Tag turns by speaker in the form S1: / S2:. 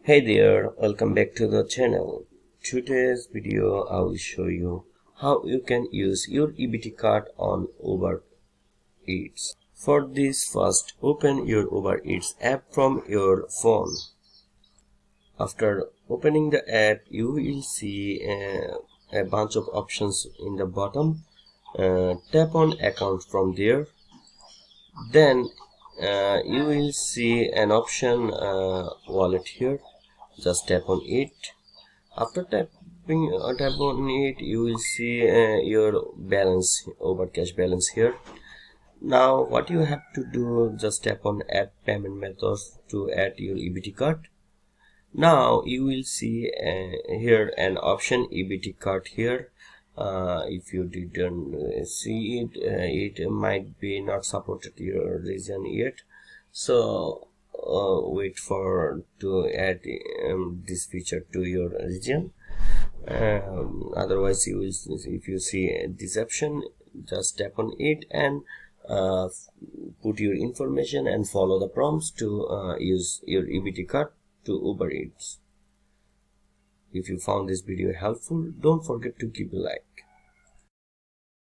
S1: Hey there, welcome back to the channel. Today's video I will show you how you can use your EBT card on Uber Eats. For this, first open your Uber Eats app from your phone. After opening the app, you will see a bunch of options in the bottom. Tap on account from there. Then you will see an option wallet here. Just tap on it. After tap on it, you will see your balance, over cash balance here. Now what you have to do, just tap on add payment methods to add your EBT card. Now you will see here an option EBT card here. If you didn't see it, it might be not supported your region yet, so wait for to add this feature to your region. Otherwise, you will, if you see this option, just tap on it and put your information and follow the prompts to use your EBT card to Uber Eats. If you found this video helpful, don't forget to give a like.